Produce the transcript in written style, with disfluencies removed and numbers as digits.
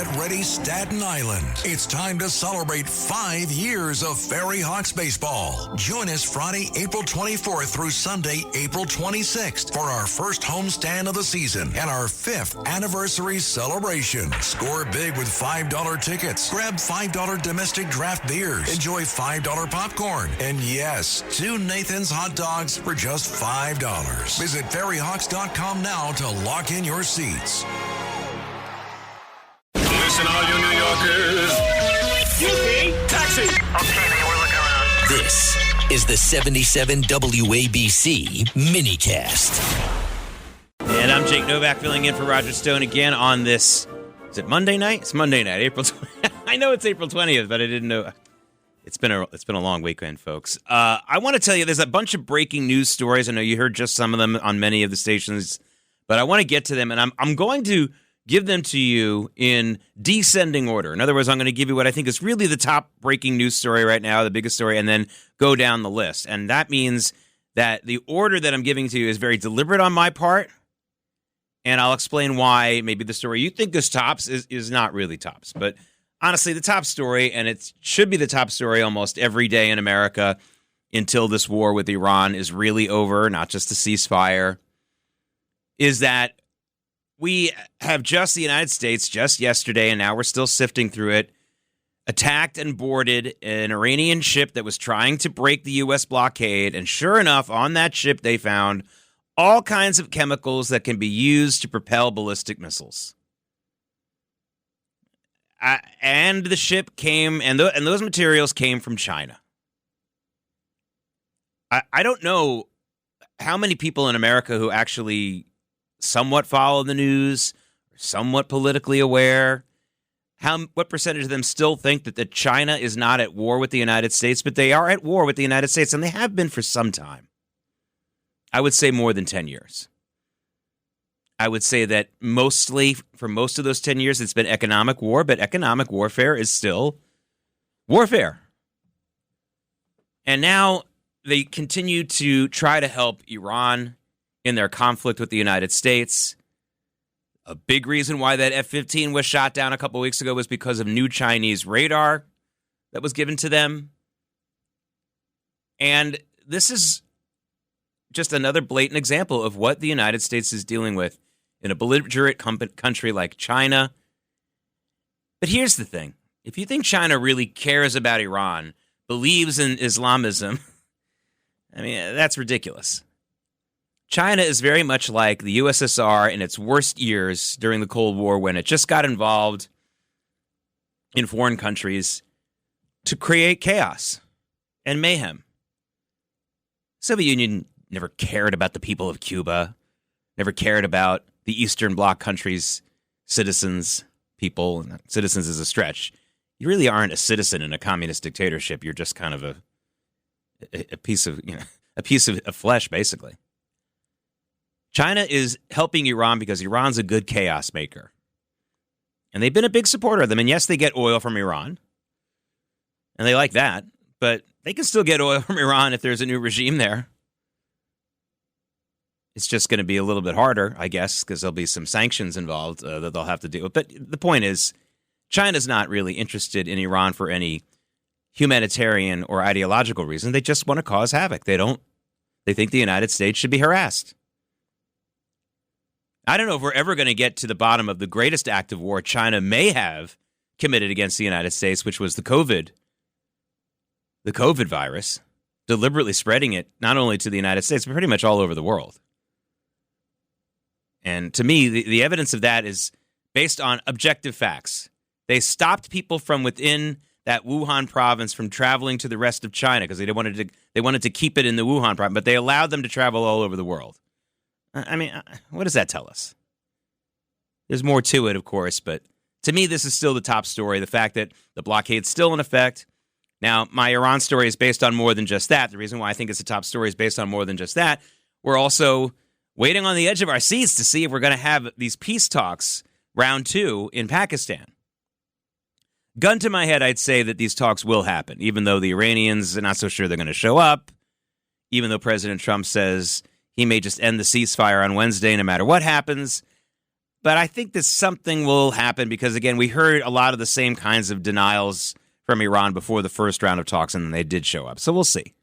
Get ready, Staten Island. It's time to celebrate 5 years of Ferry Hawks baseball. Join us Friday, April 24th through Sunday, April 26th for our first homestand of the season and our 5th anniversary celebration. Score big with $5 tickets. Grab $5 domestic draft beers. Enjoy $5 popcorn. And yes, 2 Nathan's hot dogs for just $5. Visit ferryhawks.com now to lock in your seats. Listen, all you New Yorkers. Taxi. Okay, man, we're looking around. This is the 77 WABC minicast. And I'm Jake Novak filling in for Roger Stone again on this. Is it Monday night? It's Monday night, April 20th. I know it's April 20th, but I didn't know. It's been a long weekend, folks. I want to tell you, there's a bunch of breaking news stories. I know you heard just some of them on many of the stations, but I want to get to them, and I'm going to give them to you in descending order. In other words, I'm going to give you what I think is really the top breaking news story right now, the biggest story, and then go down the list. And that means that the order that I'm giving to you is very deliberate on my part, and I'll explain why maybe the story you think is tops is not really tops. But honestly, the top story, and it should be the top story almost every day in America until this war with Iran is really over, not just a ceasefire, is that we have the United States, just yesterday, and now we're still sifting through it, attacked and boarded an Iranian ship that was trying to break the U.S. blockade. And sure enough, on that ship, they found all kinds of chemicals that can be used to propel ballistic missiles. And the ship came, and those materials came from China. I don't know how many people in America who actually somewhat follow the news, somewhat politically aware, what percentage of them still think that China is not at war with the United States, but they are at war with the United States, and they have been for some time. I would say more than 10 years. I would say that mostly, for most of those 10 years, it's been economic war, but economic warfare is still warfare. And now they continue to try to help Iran in their conflict with the United States. A big reason why that F-15 was shot down a couple weeks ago was because of new Chinese radar that was given to them. And this is just another blatant example of what the United States is dealing with in a belligerent country like China. But here's the thing. If you think China really cares about Iran, believes in Islamism, I mean, that's ridiculous. China is very much like the USSR in its worst years during the Cold War, when it just got involved in foreign countries to create chaos and mayhem. Soviet Union never cared about the people of Cuba, never cared about the Eastern Bloc countries' citizens, people. Citizens is a stretch. You really aren't a citizen in a communist dictatorship. You're just kind of a piece of, a piece of flesh, basically. China is helping Iran because Iran's a good chaos maker. And they've been a big supporter of them. And yes, they get oil from Iran. And they like that. But they can still get oil from Iran if there's a new regime there. It's just going to be a little bit harder, I guess, because there'll be some sanctions involved that they'll have to deal with. But the point is, China's not really interested in Iran for any humanitarian or ideological reason. They just want to cause havoc. They think the United States should be harassed. I don't know if we're ever going to get to the bottom of the greatest act of war China may have committed against the United States, which was the COVID virus, deliberately spreading it not only to the United States, but pretty much all over the world. And to me, the evidence of that is based on objective facts. They stopped people from within that Wuhan province from traveling to the rest of China because they wanted to keep it in the Wuhan province, but they allowed them to travel all over the world. I mean, what does that tell us? There's more to it, of course, but to me, this is still the top story, the fact that the blockade's still in effect. Now, my Iran story is based on more than just that. The reason why I think it's a top story is based on more than just that. We're also waiting on the edge of our seats to see if we're going to have these peace talks, round 2, in Pakistan. Gun to my head, I'd say that these talks will happen, even though the Iranians are not so sure they're going to show up, even though President Trump says he may just end the ceasefire on Wednesday no matter what happens. But I think that something will happen because, again, we heard a lot of the same kinds of denials from Iran before the first round of talks, and they did show up. So we'll see.